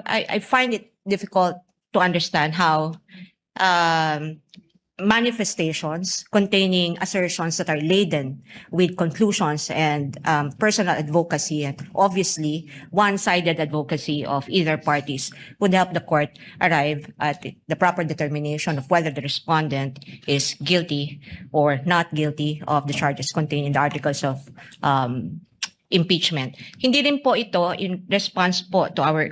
I find it difficult to understand how manifestations containing assertions that are laden with conclusions and personal advocacy, and obviously one-sided advocacy of either parties, would help the court arrive at the proper determination of whether the respondent is guilty or not guilty of the charges contained in the articles of impeachment. Hindi rin po ito in response po to our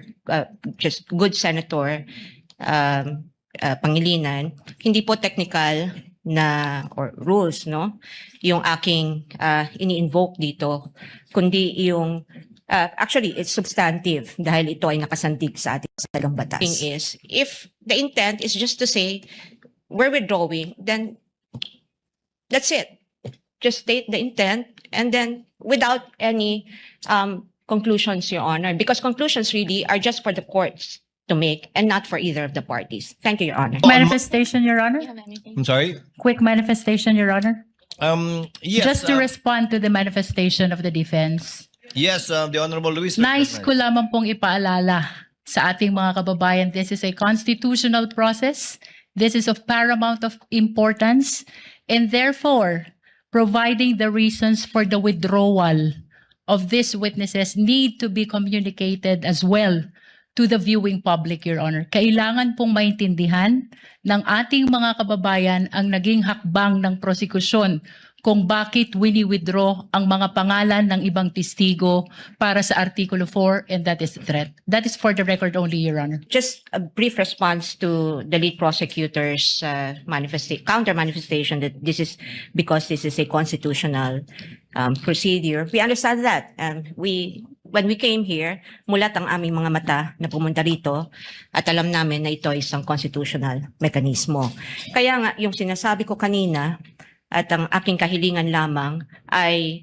just good Senator Pangilinan, hindi po technical na or rules, no, yung aking ini-invoke dito, kundi yung actually it's substantive dahil ito ay nakasandig sa ating saligang batas. Thing is, if the intent is just to say we're withdrawing, then that's it. Just state the intent and then without any conclusions, Your Honor, because conclusions really are just for the courts to make and not for either of the parties. Thank you, Your Honor. Manifestation, Your Honor? I'm sorry? Quick manifestation, Your Honor? Yes. Just to respond to the manifestation of the defense. Yes, the Honorable Luistro. Nice ko lamang pong ipaalala sa ating mga kababayan, this is a constitutional process. This is of paramount of importance. And therefore, providing the reasons for the withdrawal of these witnesses need to be communicated as well to the viewing public, Your Honor. Kailangan pong maintindihan ng ating mga kababayan ang naging hakbang ng prosecution kung bakit wini-withdraw ang mga pangalan ng ibang testigo para sa Artikulo 4, and that is threat. That is for the record only, Your Honor. Just a brief response to the lead prosecutor's counter-manifestation that this is because this is a constitutional procedure. We understand that. When we came here, mulat ang aming mga mata na pumunta rito at alam namin na ito ay isang constitutional mekanismo. Kaya nga, yung sinasabi ko kanina at ang aking kahilingan lamang ay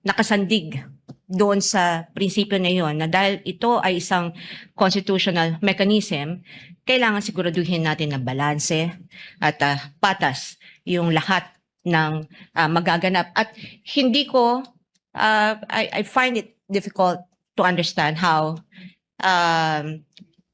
nakasandig doon sa prinsipyo na yun, na dahil ito ay isang constitutional mechanism, kailangan siguraduhin natin na balanse at patas yung lahat ng magaganap. At hindi ko I find it difficult to understand how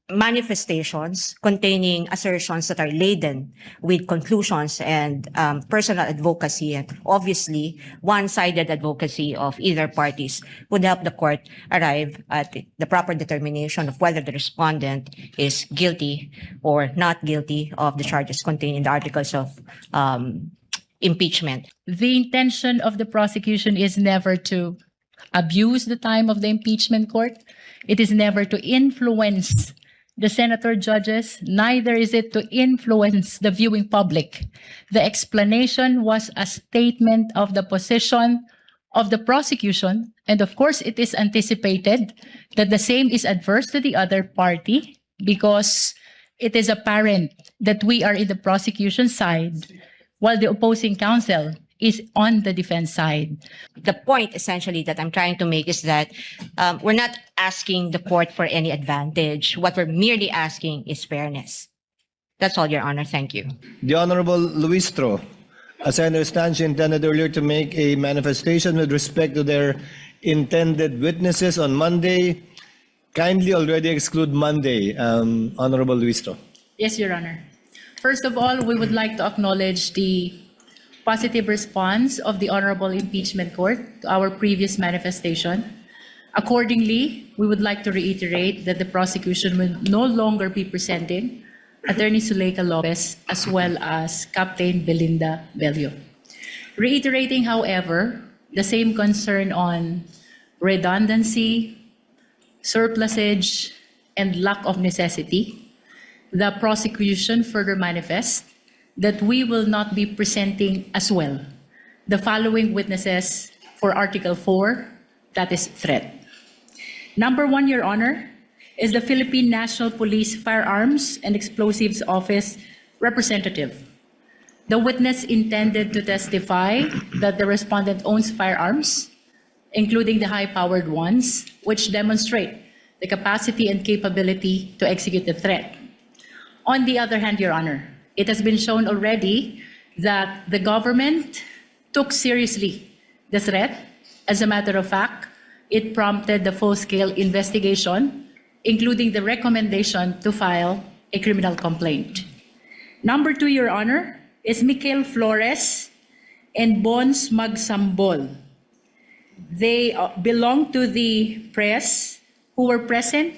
manifestations containing assertions that are laden with conclusions and personal advocacy, and obviously one-sided advocacy of either parties, would help the court arrive at the proper determination of whether the respondent is guilty or not guilty of the charges contained in the articles of impeachment. The intention of the prosecution is never to abuse the time of the impeachment court. It is never to influence the senator judges. Neither is it to influence the viewing public. The explanation was a statement of the position of the prosecution. And of course, it is anticipated that the same is adverse to the other party because it is apparent that we are in the prosecution side while the opposing counsel is on the defense side. The point essentially that I'm trying to make is that we're not asking the court for any advantage. What we're merely asking is fairness. That's all, Your Honor. Thank you. The Honorable Luistro, as I understand, she intended earlier to make a manifestation with respect to their intended witnesses on Monday. Kindly already exclude Monday, Honorable Luistro. Yes, Your Honor. First of all, we would like to acknowledge the positive response of the Honorable Impeachment Court to our previous manifestation. Accordingly, we would like to reiterate that the prosecution will no longer be presenting Attorney Zuleika Lopez as well as Captain Belinda Bello. Reiterating, however, the same concern on redundancy, surplusage, and lack of necessity, the prosecution further manifests that we will not be presenting as well the following witnesses for Article 4, that is threat. Number 1, Your Honor, is the Philippine National Police Firearms and Explosives Office representative. The witness intended to testify that the respondent owns firearms, including the high-powered ones, which demonstrate the capacity and capability to execute the threat. On the other hand, Your Honor, it has been shown already that the government took seriously the threat. As a matter of fact, it prompted the full-scale investigation including the recommendation to file a criminal complaint. Number 2, Your Honor, is Mikel Flores and Bons Magsambol. They belong to the press who were present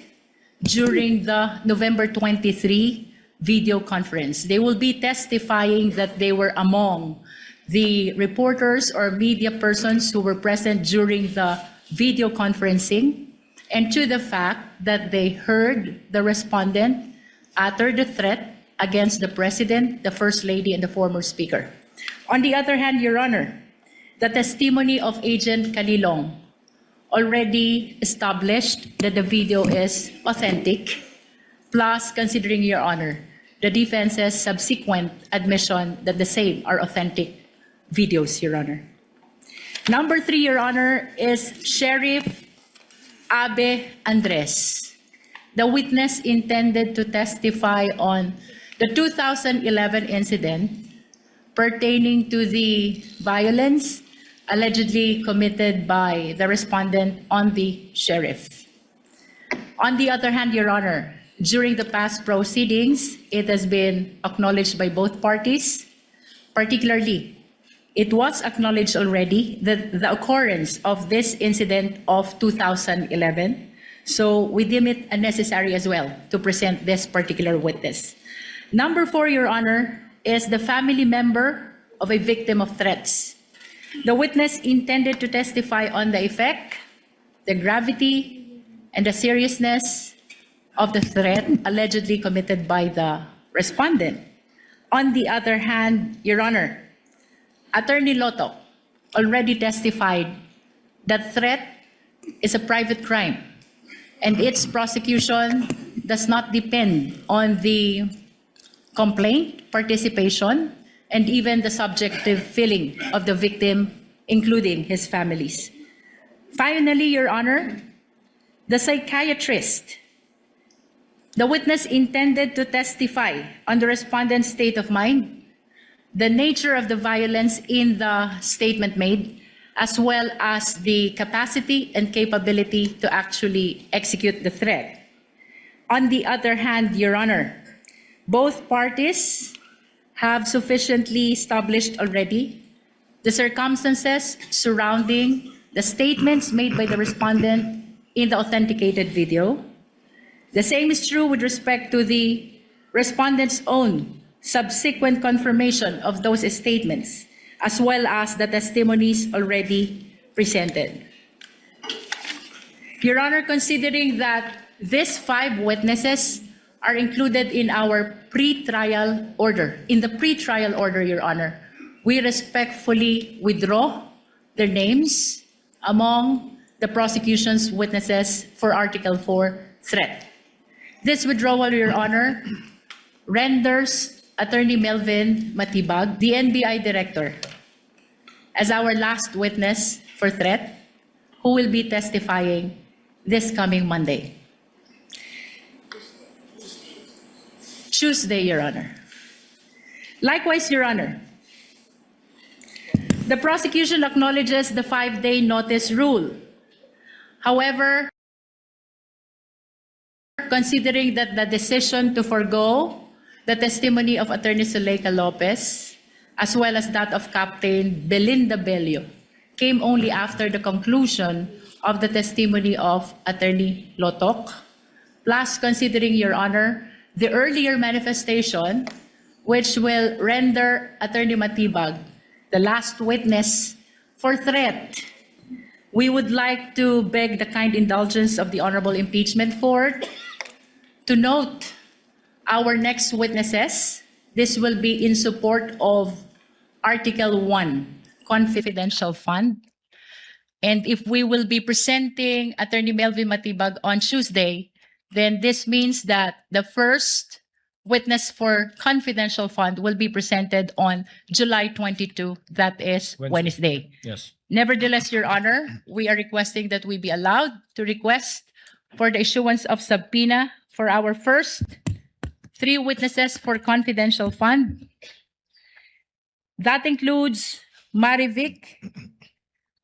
during the November 23 video conference. They will be testifying that they were among the reporters or media persons who were present during the video conferencing, and to the fact that they heard the respondent utter the threat against the President, the First Lady, and the former Speaker. On the other hand, Your Honor, the testimony of Agent Calilong already established that the video is authentic, plus, considering, Your Honor, the defense's subsequent admission that the same are authentic videos, Your Honor. Number 3, Your Honor, is Sheriff Abe Andres, the witness intended to testify on the 2011 incident pertaining to the violence allegedly committed by the respondent on the sheriff. On the other hand, Your Honor, during the past proceedings, it has been acknowledged by both parties, particularly it was acknowledged already that the occurrence of this incident of 2011, so we deem it unnecessary as well to present this particular witness. Number 4, Your Honor, is the family member of a victim of threats. The witness intended to testify on the effect, the gravity, and the seriousness of the threat allegedly committed by the respondent. On the other hand, Your Honor, Attorney Loto already testified that threat is a private crime and its prosecution does not depend on the complaint, participation, and even the subjective feeling of the victim, including his families. Finally, Your Honor, the psychiatrist, the witness intended to testify on the respondent's state of mind, the nature of the violence in the statement made, as well as the capacity and capability to actually execute the threat. On the other hand, Your Honor, both parties have sufficiently established already the circumstances surrounding the statements made by the respondent in the authenticated video. The same is true with respect to the respondent's own subsequent confirmation of those statements, as well as the testimonies already presented. Your Honor, considering that these 5 witnesses are included in our pre-trial order, Your Honor, we respectfully withdraw their names among the prosecution's witnesses for Article 4 threat. This withdrawal, Your Honor, renders Attorney Melvin Matibag, the NBI Director, as our last witness for threat, who will be testifying this coming Monday. Tuesday, Your Honor. Likewise, Your Honor, the prosecution acknowledges the 5-day notice rule. However, considering that the decision to forgo the testimony of Attorney Zuleika Lopez, as well as that of Captain Belinda Bello, came only after the conclusion of the testimony of Attorney Lotok, plus considering, Your Honor, the earlier manifestation, which will render Attorney Matibag the last witness for threat. We would like to beg the kind indulgence of the Honorable Impeachment Court to note our next witnesses. This will be in support of Article 1, Confidential Fund. And if we will be presenting Attorney Melvin Matibag on Tuesday, then this means that the first witness for Confidential Fund will be presented on July 22, that is Wednesday. Yes. Nevertheless, Your Honor, we are requesting that we be allowed to request for the issuance of subpoena for our first 3 witnesses for Confidential Fund. That includes Marivic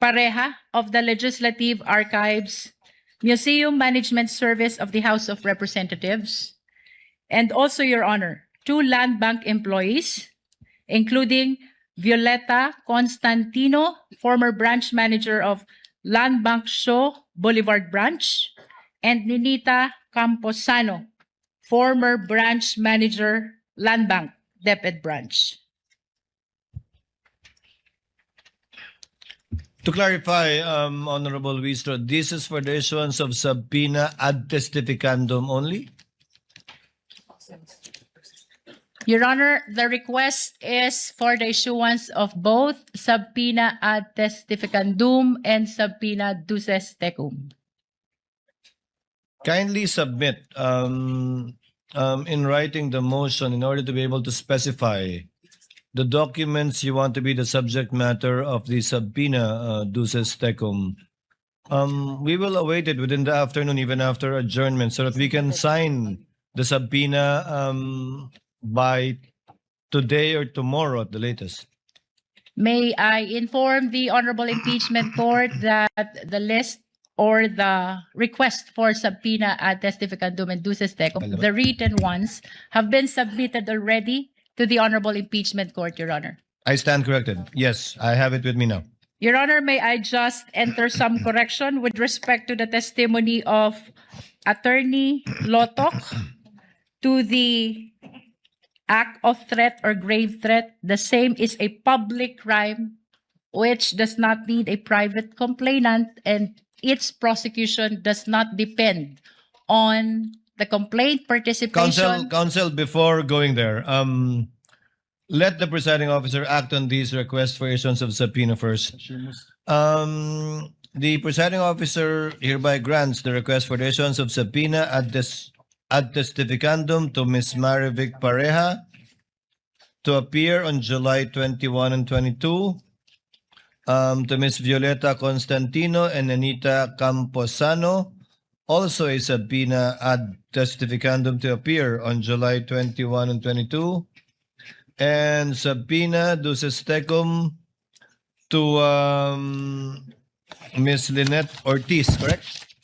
Pareja of the Legislative Archives, Museum Management Service of the House of Representatives, and also, Your Honor, 2 land bank employees, including Violeta Constantino, former branch manager of Land Bank Show Boulevard Branch, and Ninita Camposano, former branch manager, Land Bank, DepEd Branch. To clarify, Honorable Luistro, this is for the issuance of subpoena ad testificandum only? Your Honor, the request is for the issuance of both subpoena ad testificandum and subpoena duces tecum. Kindly submit in writing the motion in order to be able to specify the documents you want to be the subject matter of the subpoena duces tecum. We will await it within the afternoon, even after adjournment, so that we can sign the subpoena by today or tomorrow at the latest. May I inform the Honorable Impeachment Court that the list or the request for subpoena ad testificandum and duces tecum, the written ones, have been submitted already to the Honorable Impeachment Court, Your Honor. I stand corrected. Yes, I have it with me now. Your Honor, may I just enter some correction with respect to the testimony of Attorney Lotok to the act of threat or grave threat. The same is a public crime which does not need a private complainant, and its prosecution does not depend on the complaint participation. Counsel, before going there, let the presiding officer act on these requests for issuance of subpoena first. The presiding officer hereby grants the request for the issuance of subpoena ad testificandum to Ms. Marivic Pareja to appear on July 21 and 22, to Ms. Violeta Constantino and Anita Camposano, also a subpoena ad testificandum to appear on July 21 and 22, and subpoena duces tecum to Ms. Lynette Ortiz, correct?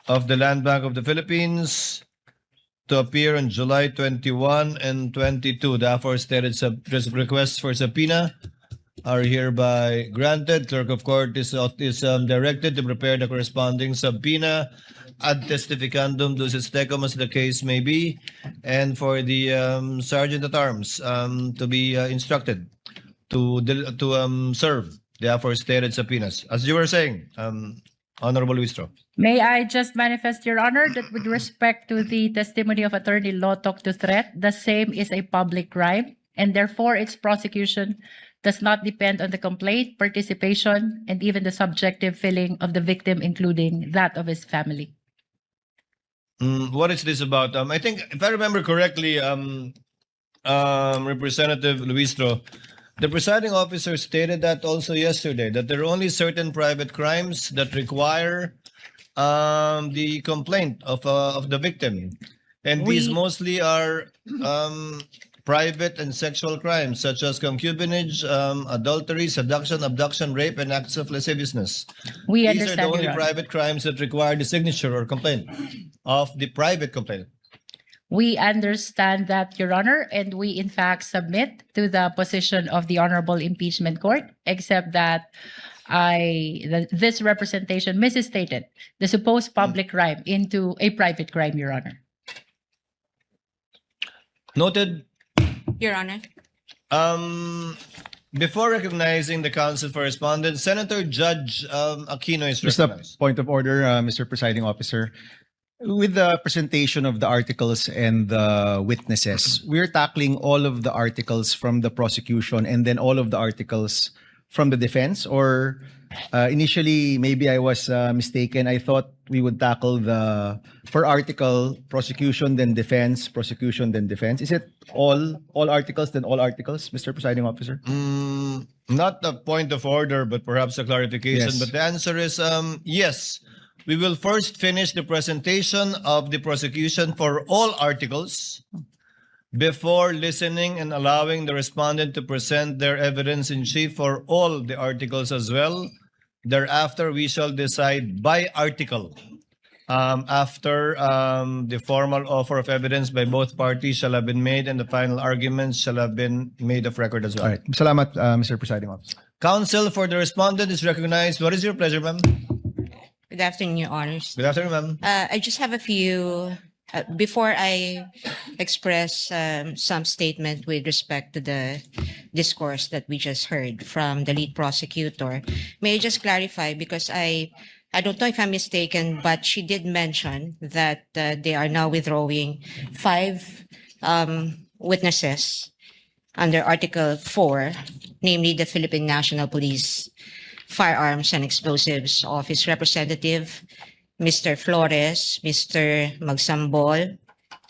Of the Land Bank of the Philippines, to appear on July 21 and 22. The aforestated requests for subpoena are hereby granted. Clerk of Court is directed to prepare the corresponding subpoena ad testificandum duces tecum as the case may be, and for the Sergeant at Arms to be instructed to serve the aforestated subpoenas. As you were saying, Honorable Luistro. May I just manifest, Your Honor, that with respect to the testimony of Attorney Lotok to threat, the same is a public crime, and therefore its prosecution does not depend on the complaint, participation, and even the subjective feeling of the victim, including that of his family. What is this about? I think, if I remember correctly, Representative Luistro, the presiding officer stated that also yesterday, that there are only certain private crimes that require the complaint of the victim. And these mostly are private and sexual crimes, such as concubinage, adultery, seduction, abduction, rape, and acts of lasciviousness. We These are the understand, only Your Honor. private crimes that require the signature or complaint of the private complainant. We understand that, Your Honor, and we in fact submit to the position of the Honorable Impeachment Court, except that this representation misstated the supposed public crime into a private crime, Your Honor. Noted. Your Honor. Before recognizing the counsel for respondent, Senator Judge Aquino is Just a recognized. point of order, Mr. Presiding Officer. With the presentation of the articles and the witnesses, we're tackling all of the articles from the prosecution and then all of the articles from the defense, or initially maybe I was mistaken. I thought we would tackle the per article prosecution then defense, prosecution then defense. Is it all articles then all articles, Mr. Presiding Officer? Not a point of order, but perhaps a clarification. Yes. But the answer is yes. We will first finish the presentation of the prosecution for all articles before listening and allowing the respondent to present their evidence in chief for all the articles as well. Thereafter, we shall decide by article after the formal offer of evidence by both parties shall have been made and the final arguments shall have been made of record as well. All right. Salamat, Mr. Presiding Officer. Counsel for the respondent is recognized. What is your pleasure, ma'am? Good afternoon, Your Honors. Good afternoon, ma'am. I just have a few, before I express some statement with respect to the discourse that we just heard from the lead prosecutor, may I just clarify, because I don't know if I'm mistaken, but she did mention that they are now withdrawing 5 witnesses under Article 4, namely the Philippine National Police Firearms and Explosives Office Representative, Mr. Flores, Mr. Magsambol,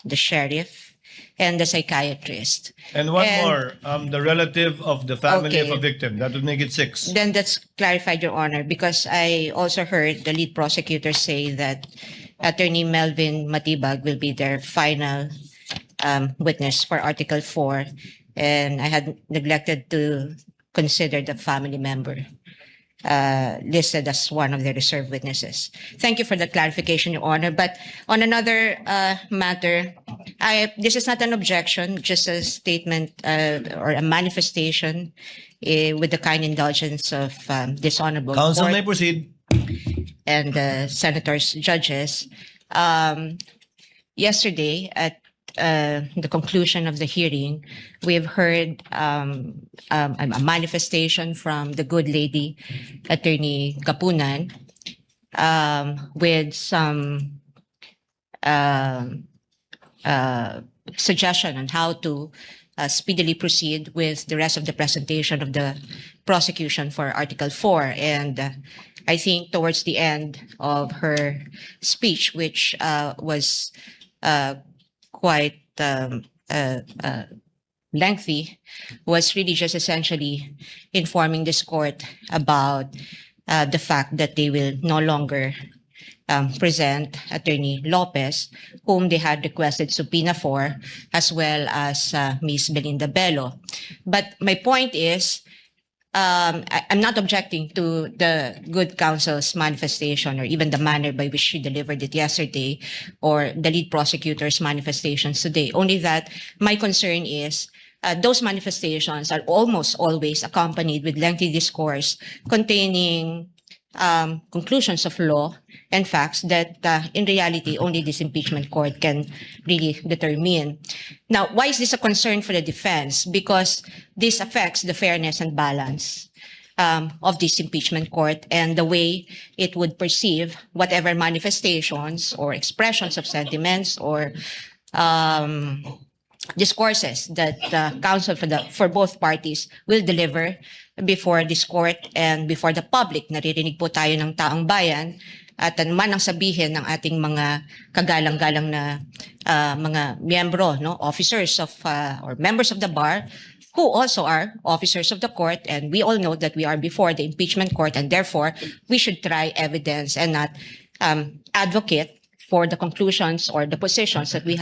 the sheriff, and the psychiatrist. And one more, the relative of the family of Okay. a victim. That would make it 6. Then that's clarified, Your Honor, because I also heard the lead prosecutor say that Attorney Melvin Matibag will be their final witness for Article 4, and I had neglected to consider the family member listed as one of the reserve witnesses. Thank you for the clarification, Your Honor. But on another matter, this is not an objection, just a statement or a manifestation with the kind indulgence of this honorable Counsel court may proceed. and the senators, judges. Yesterday, at the conclusion of the hearing, we've heard a manifestation from the good lady, Attorney Kapunan, with some suggestion on how to speedily proceed with the rest of the presentation of the prosecution for Article 4. And I think towards the end of her speech, which was quite lengthy, was really just essentially informing this court about the fact that they will no longer present Attorney Lopez, whom they had requested subpoena for, as well as Ms. Belinda Bello. But my point is, I'm not objecting to the good counsel's manifestation or even the manner by which she delivered it yesterday or the lead prosecutor's manifestations today. Only that my concern is those manifestations are almost always accompanied with lengthy discourse containing conclusions of law and facts that in reality only this impeachment court can really determine. Now, why is this a concern for the defense? Because this affects the fairness and balance of this impeachment court and the way it would perceive whatever manifestations or expressions of sentiments or discourses that counsel for both parties will deliver before this court and before the public. Naririnig po tayo ng taong bayan at man ang sabihin ng ating mga kagalang-galang na mga miyembro, no, officers of or members of the bar who also are officers of the court, and we all know that we are before the impeachment court, and therefore we should try evidence and not advocate for the conclusions or the positions that we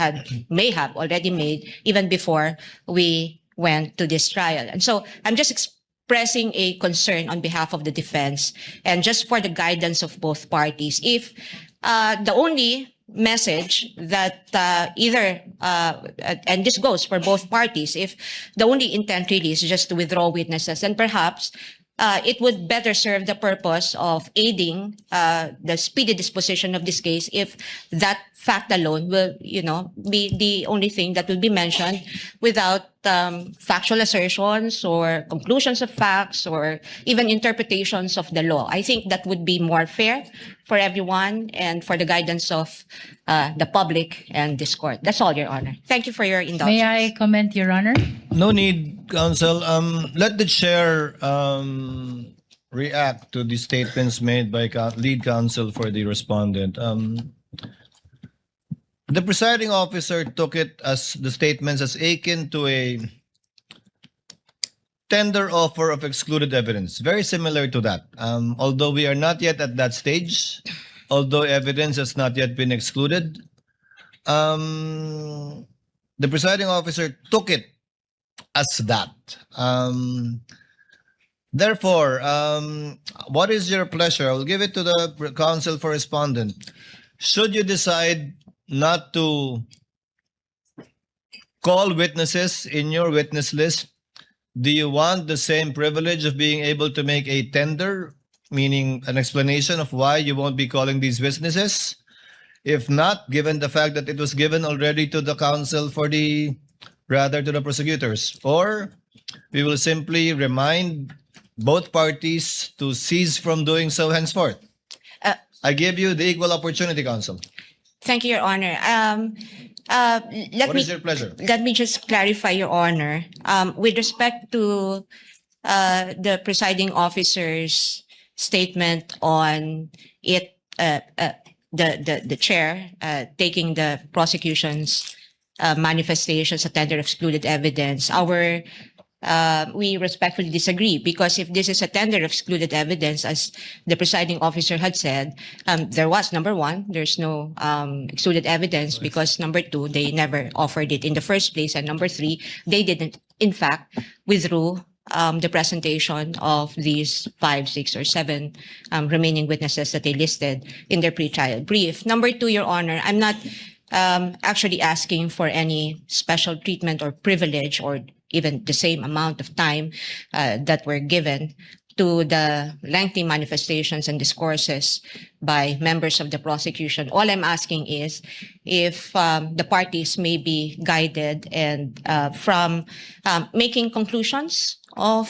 may have already made even before we went to this trial. And so I'm just expressing a concern on behalf of the defense and just for the guidance of both parties. If the only message that and this goes for both parties, if the only intent really is just to withdraw witnesses, then perhaps it would better serve the purpose of aiding the speedy disposition of this case if that fact alone will, be the only thing that will be mentioned without factual assertions or conclusions of facts or even interpretations of the law. I think that would be more fair for everyone and for the guidance of the public and this court. That's all, Your Honor. Thank you for your indulgence. May I comment, Your Honor? No need, counsel. Let the chair react to the statements made by lead counsel for the respondent. The presiding officer took it as the statements as akin to a tender offer of excluded evidence, very similar to that. Although we are not yet at that stage, although evidence has not yet been excluded, the presiding officer took it as that. Therefore, what is your pleasure? I will give it to the counsel for respondent. should you decide not to call witnesses in your witness list, do you want the same privilege of being able to make a tender, meaning an explanation of why you won't be calling these witnesses? If not, given the fact that it was given already to the counsel to the prosecutors, or we will simply remind both parties to cease from doing so henceforth. I give you the equal opportunity, counsel. Thank you, Your Honor. What is your pleasure? Let me just clarify, Your Honor. With respect to the presiding officer's statement on it, the chair taking the prosecution's manifestations, a tender of excluded evidence, we respectfully disagree, because if this is a tender of excluded evidence, as the presiding officer had said, there was, number one, there's no excluded evidence, because number two, they never offered it in the first place, and number three, they didn't, in fact, withdraw the presentation of these 5, 6, or 7 remaining witnesses that they listed in their pretrial brief. Number two, Your Honor, I'm not actually asking for any special treatment or privilege or even the same amount of time that were given to the lengthy manifestations and discourses by members of the prosecution. All I'm asking is if the parties may be guided and from making conclusions of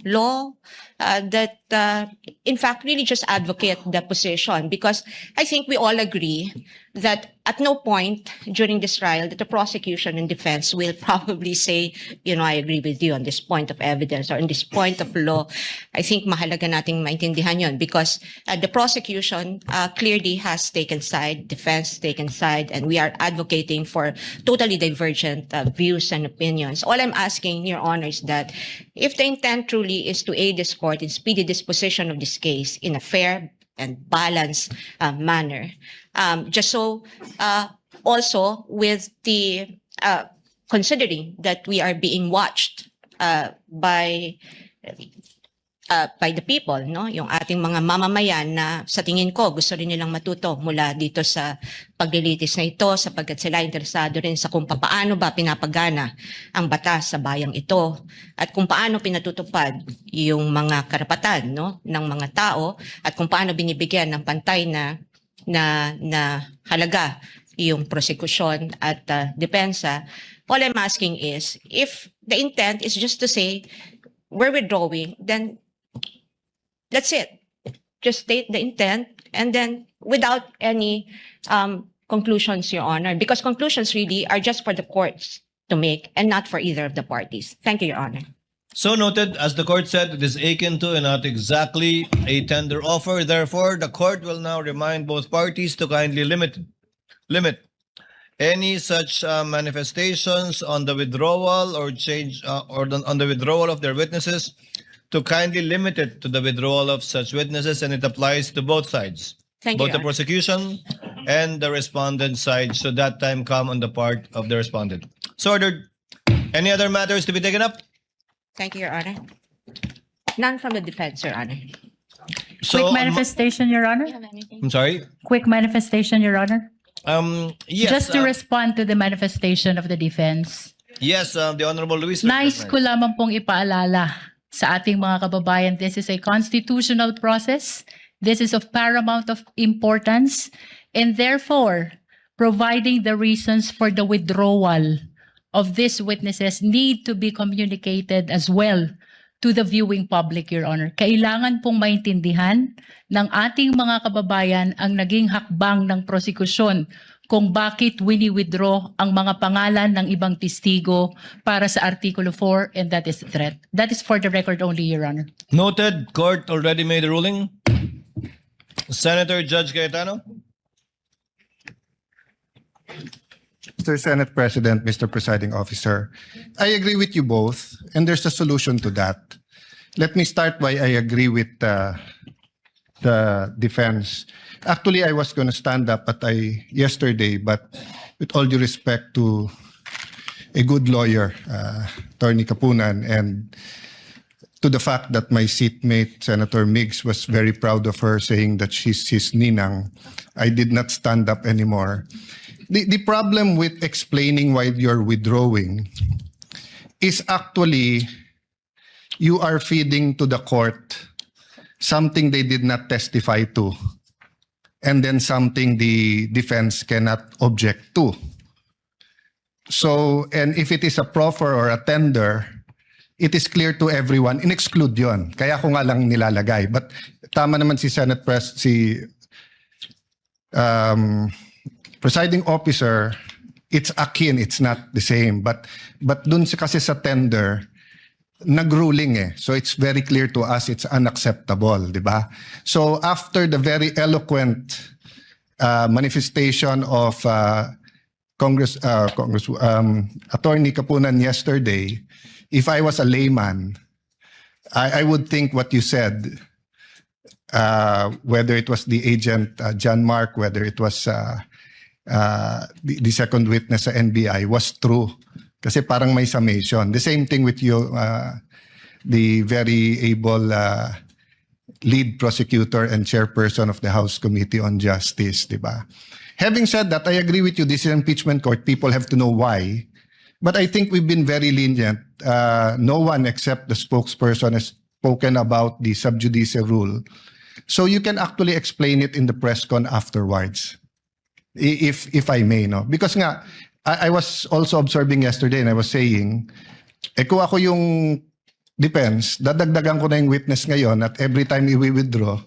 law that in fact really just advocate the position, because I think we all agree that at no point during this trial that the prosecution and defense will probably say, you know, I agree with you on this point of evidence or on this point of law. I think mahalaga nating maintindihan yun, because the prosecution clearly has taken side, defense taken side, and we are advocating for totally divergent views and opinions. All I'm asking, Your Honor, is that if the intent truly is to aid this court in speedy disposition of this case in a fair and balanced manner, just so also with the considering that we are being watched by the people, no? Yung ating mga mamamayan na sa tingin ko gusto rin nilang matuto mula dito sa paglilitis na ito, sapagkat sila interesado rin sa kung paano ba pinapagana ang batas sa bayang ito at kung paano pinatutupad yung mga karapatan, no, ng mga tao, at kung paano binibigyan ng pantay na halaga yung prosecution at depensa. All I'm asking is, if the intent is just to say we're withdrawing, then that's it. Just state the intent, and then without any conclusions, Your Honor, because conclusions really are just for the courts to make and not for either of the parties. Thank you, Your Honor. So noted, as the court said, it is akin to and not exactly a tender offer. Therefore, the court will now remind both parties to kindly limit any such manifestations on the withdrawal or change or on the withdrawal of their witnesses, to kindly limit it to the withdrawal of such witnesses, and it applies to both sides, Thank you, both the Your Honor. prosecution and the respondent side, should that time come on the part of the respondent. So ordered. Any other matters to be taken up? Thank you, Your Honor. None from the defense, Your Honor. So, Quick manifestation, Your Honor. I'm sorry. Quick manifestation, Your Honor. Yes. Just to respond to the manifestation of the defense. Yes, the Honorable Luistro. Nice ko lamang pong ipaalala sa ating mga kababayan, this is a constitutional process. This is of paramount of importance, and therefore, providing the reasons for the withdrawal of these witnesses need to be communicated as well to the viewing public, Your Honor. Kailangan pong maintindihan ng ating mga kababayan ang naging hakbang ng prosekusyon kung bakit wini-withdraw ang mga pangalan ng ibang testigo para sa Artikulo 4, and that is threat. That is for the record only, Your Honor. Noted. Court already made a ruling. Senator Judge Cayetano. Mr. Senate President, Mr. Presiding Officer, I agree with you both, and there's a solution to that. Let me start by I agree with the defense. Actually, I was going to stand up yesterday, but with all due respect to a good lawyer, Attorney Kapunan, and to the fact that my seatmate, Senator Miggs, was very proud of her, saying that she's his ninang, I did not stand up anymore. The problem with explaining why you're withdrawing is actually you are feeding to the court something they did not testify to, and then something the defense cannot object to. So, and if it is a proffer or a tender, it is clear to everyone, in-exclude yun. Kaya ko nga lang nilalagay. But tama naman si presiding officer, it's akin, it's not the same. But dun kasi sa tender, nag-ruling eh. So it's very clear to us it's unacceptable, di ba? So after the very eloquent manifestation of Attorney Kapunan yesterday, if I was a layman, I would think what you said, whether it was the agent John Mark, whether it was the second witness sa NBI, was true. Kasi parang may summation. The same thing with you, the very able lead prosecutor and chairperson of the House Committee on Justice, di ba? Having said that, I agree with you, this is an impeachment court. People have to know why. But I think we've been very lenient. No one except the spokesperson has spoken about the sub judice rule. So you can actually explain it in the press con afterwards, if I may, no? Because nga, I was also observing yesterday and I was saying, kung ako yung defense, dadagdagan ko na yung witness ngayon at every time i-withdraw,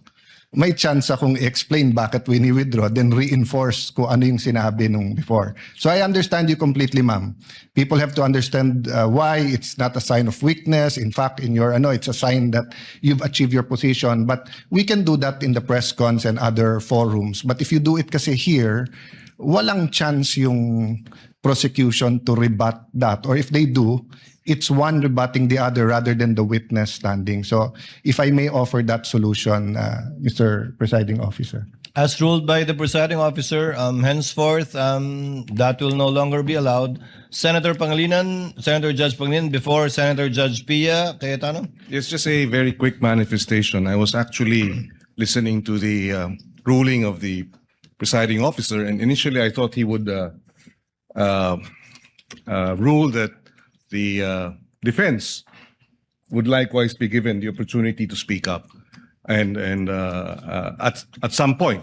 may chance akong i-explain bakit we withdraw, then reinforce kung ano yung sinabi nung before. So I understand you completely, ma'am. People have to understand why it's not a sign of weakness. In fact, in your it's a sign that you've achieved your position. But we can do that in the press cons and other forums. But if you do it kasi here, walang chance yung prosecution to rebut that. Or if they do, it's one rebutting the other rather than the witness standing. So if I may offer that solution, Mr. Presiding Officer. As ruled by the presiding officer, henceforth, that will no longer be allowed. Senator Judge Pangilinan, before Senator Judge Pia Cayetano. It's just a very quick manifestation. I was actually listening to the ruling of the presiding officer, and initially I thought he would rule that the defense would likewise be given the opportunity to speak up, and at some point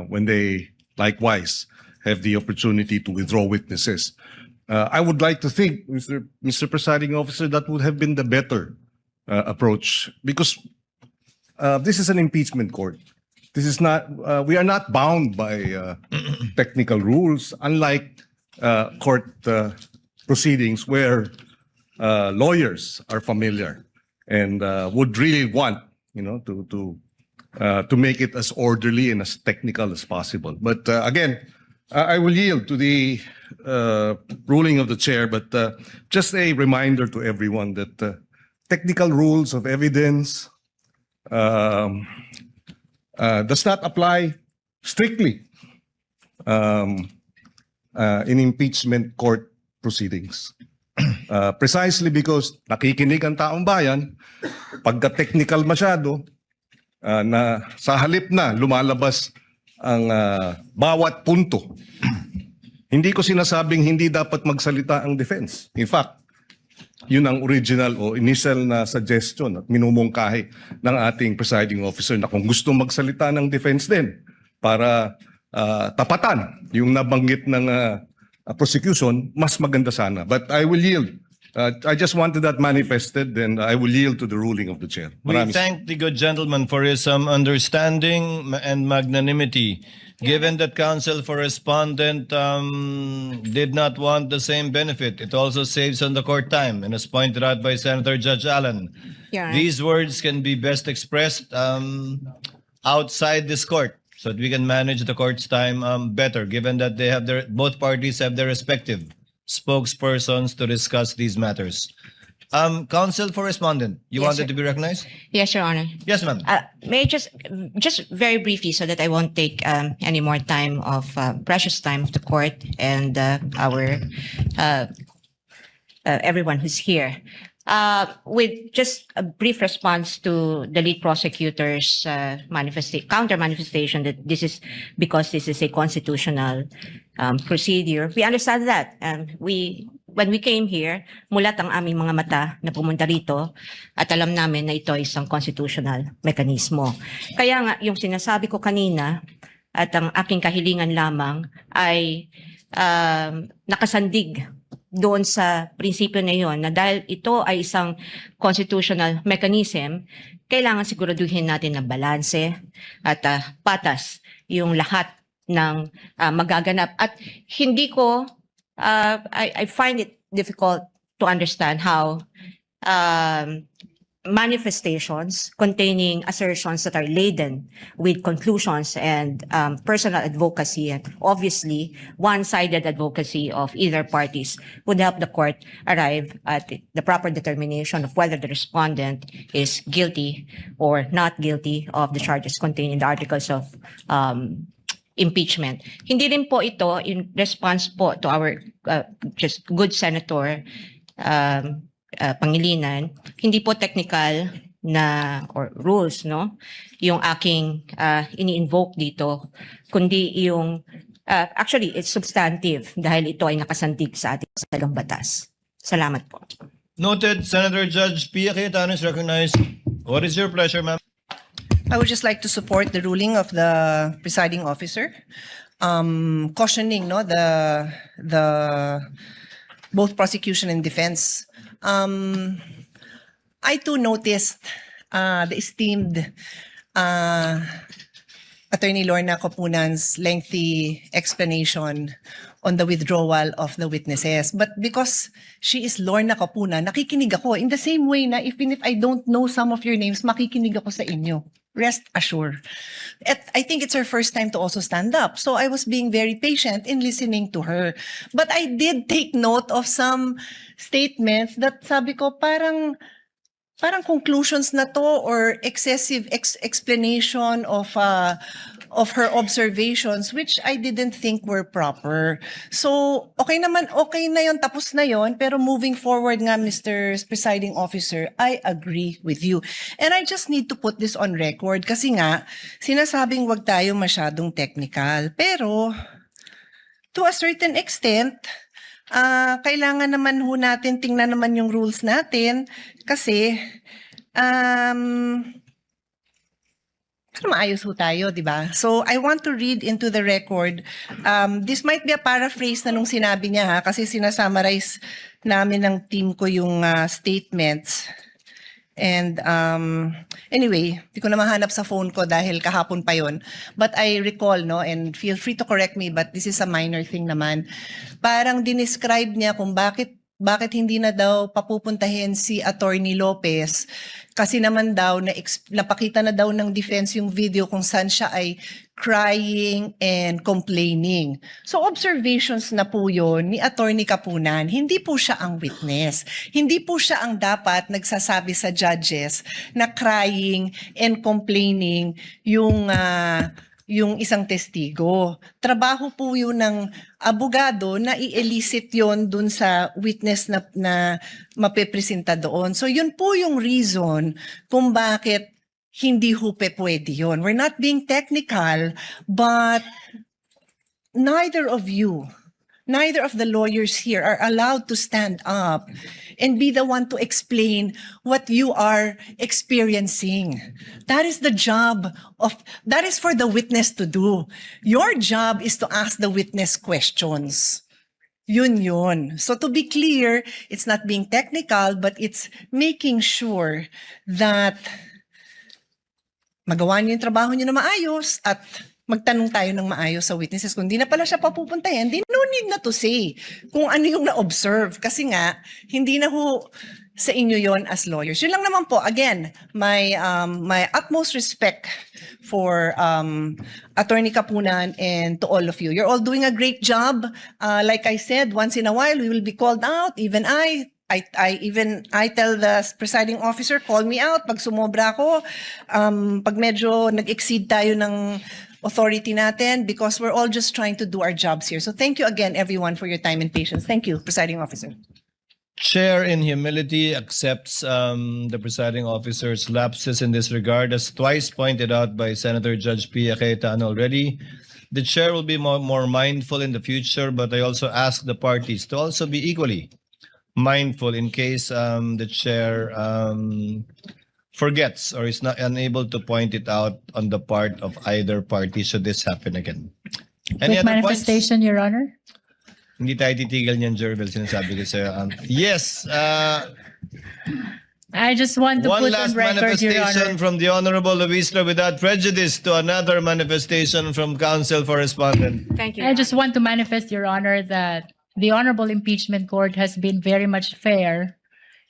when they likewise have the opportunity to withdraw witnesses. I would like to think, Mr. Presiding Officer, that would have been the better approach, because this is an impeachment court. This is not. We are not bound by technical rules, unlike court proceedings where lawyers are familiar and would really want, to make it as orderly and as technical as possible. But again, I will yield to the ruling of the chair. But just a reminder to everyone that technical rules of evidence does not apply strictly in impeachment court proceedings. Precisely because nakikinig ang taong bayan, pagka-technical masyado, na sa halip na lumalabas ang bawat punto. Hindi ko sinasabing hindi dapat magsalita ang defense. In fact, yun ang original o initial na suggestion at minumungkahi ng ating presiding officer na kung gusto magsalita ng defense din para tapatan yung nabanggit ng prosecution, mas maganda sana. But I will yield. I just wanted that manifested, and I will yield to the ruling of the chair. We thank the good gentleman for his understanding and magnanimity. Given that counsel for respondent did not want the same benefit, it also saves on the court time, and as pointed out by Senator Judge Allen, Yeah. these words can be best expressed outside this court, so that we can manage the court's time better, given that they have both parties have their respective spokespersons to discuss these matters. Counsel for respondent, you Yes, wanted sir. to be recognized? Yes, Your Honor. Yes, ma'am. May I just very briefly, so that I won't take any more time of precious time of the court and our everyone who's here. With just a brief response to the lead prosecutor's counter manifestation that this is because this is a constitutional procedure. We understand that. When we came here, mulat ang aming mga mata na pumunta rito at alam namin na ito ay isang constitutional mekanismo. Kaya nga, yung sinasabi ko kanina at ang aking kahilingan lamang ay nakasandig doon sa prinsipyo na yon na dahil ito ay isang constitutional mechanism, kailangan siguraduhin natin na balanse at patas yung lahat ng magaganap. At hindi ko, I find it difficult to understand how manifestations containing assertions that are laden with conclusions and personal advocacy and obviously one-sided advocacy of either parties would help the court arrive at the proper determination of whether the respondent is guilty or not guilty of the charges contained in the articles of impeachment. Hindi rin po ito in response po to our just good senator Pangilinan, hindi po technical na or rules, no? Yung aking ini-invoke dito, kundi yung actually it's substantive dahil ito ay nakasandig sa ating saligang batas. Salamat po. Noted. Senator Judge Pia Cayetano is recognized. What is your pleasure, ma'am? I would just like to support the ruling of the presiding officer, cautioning the both prosecution and defense. I too noticed the esteemed Attorney Lorna Copunan's lengthy explanation on the withdrawal of the witnesses. But because she is Lorna Copunan, nakikinig ako in the same way na even if I don't know some of your names, makikinig ako sa inyo. Rest assured. I think it's her first time to also stand up. So I was being very patient in listening to her. But I did take note of some statements that sabi ko parang conclusions na to or excessive explanation of her observations which I didn't think were proper. So okay na yon, tapos na yon, pero moving forward nga, Mr. Presiding Officer, I agree with you. And I just need to put this on record kasi nga sinasabing wag tayo masyadong technical, pero to a certain extent kailangan naman ho natin tingnan naman yung rules natin kasi para maayos ho tayo, di ba? So I want to read into the record. This might be a paraphrase na nung sinabi niya ha, kasi sinasummarize namin ng team ko yung statements. And anyway, di ko na mahanap sa phone ko dahil kahapon pa yon. But I recall, no, and feel free to correct me, but this is a minor thing naman. Parang dinescribe niya kung bakit hindi na daw papupuntahin si Attorney Lopez kasi naman daw napakita na daw ng defense yung video kung saan siya ay crying and complaining. So observations na po yun ni Attorney Capunan. Hindi po siya ang witness. Hindi po siya ang dapat nagsasabi sa judges na crying and complaining yung isang testigo. Trabaho po yun ng abogado na i-elicit yon dun sa witness na mapepresenta doon. So yun po yung reason kung bakit hindi pwede yun. We're not being technical, but neither of the lawyers here are allowed to stand up and be the one to explain what you are experiencing. That is that is for the witness to do. Your job is to ask the witness questions. Yun. So to be clear, it's not being technical, but it's making sure that magawa niyo yung trabaho niyo na maayos at magtanong tayo ng maayos sa witnesses. Kung di na pala siya papupuntahin, no need na to say kung ano yung na-observe. Kasi nga, hindi na ho sa inyo yon as lawyers. Yun lang naman po. Again, my utmost respect for Attorney Capunan and to all of you. You're all doing a great job. Like I said, once in a while, we will be called out. Even I tell the presiding officer, call me out pag sumobra ako, pag medyo nag-exceed tayo ng authority natin, because we're all just trying to do our jobs here. So thank you again, everyone, for your time and patience. Thank you, presiding officer. Chair in humility accepts the presiding officer's lapses in this regard, as twice pointed out by Senator Judge Pia Cayetano already. The chair will be more mindful in the future, but I also ask the parties to also be equally mindful in case the chair forgets or is not unable to point it out on the part of either party should this happen again. Any Quick other points? manifestation, Your Honor. Hindi tayo titigil niyan, Jervel, sinasabi ko sa'yo. Yes, I just want to one put last on record, Your manifestation Honor. from the Honorable Luistro without prejudice to another manifestation from Counsel for Respondent. Thank you. I just want to manifest, Your Honor, that the Honorable Impeachment Court has been very much fair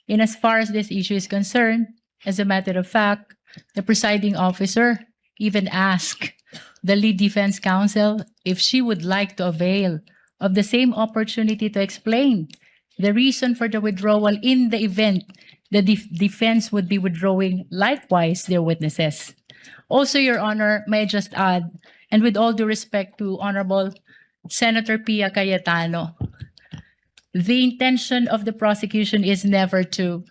in as far as this issue is concerned. As a matter of fact, the presiding officer even asked the lead defense counsel if she would like to avail of the same opportunity to explain the reason for the withdrawal in the event the defense would be withdrawing likewise their witnesses. Also, Your Honor, may I just add, and with all due respect to Honorable Senator Pia Cayetano, the intention of the prosecution is never to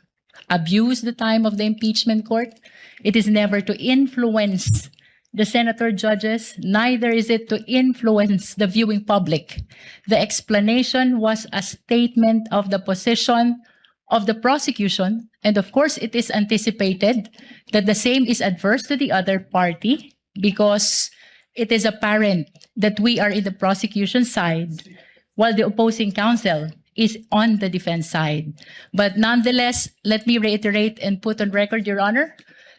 abuse the time of the impeachment court. It is never to influence the senator judges, neither is it to influence the viewing public. The explanation was a statement of the position of the prosecution, and of course it is anticipated that the same is adverse to the other party because it is apparent that we are in the prosecution side while the opposing counsel is on the defense side. But nonetheless, let me reiterate and put on record, Your Honor,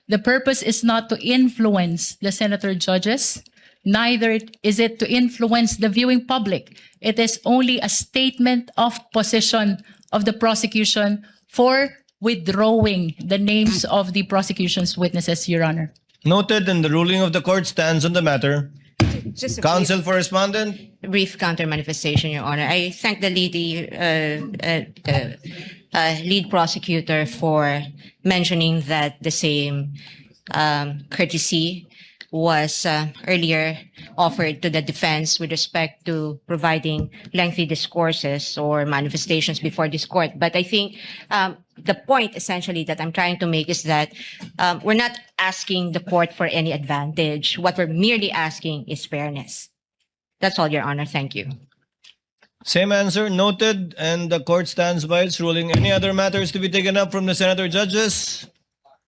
the purpose is not to influence the senator judges, neither is it to influence the viewing public. It is only a statement of position of the prosecution for withdrawing the names of the prosecution's witnesses, Your Honor. Noted, and the ruling of the court stands on the matter. Just a Counsel for Respondent. brief counter manifestation, Your Honor. I thank the lead prosecutor for mentioning that the same courtesy was earlier offered to the defense with respect to providing lengthy discourses or manifestations before this court. But I think the point essentially that I'm trying to make is that we're not asking the court for any advantage. What we're merely asking is fairness. That's all, Your Honor. Thank you. Same answer, noted, and the court stands by its ruling. Any other matters to be taken up from the senator judges?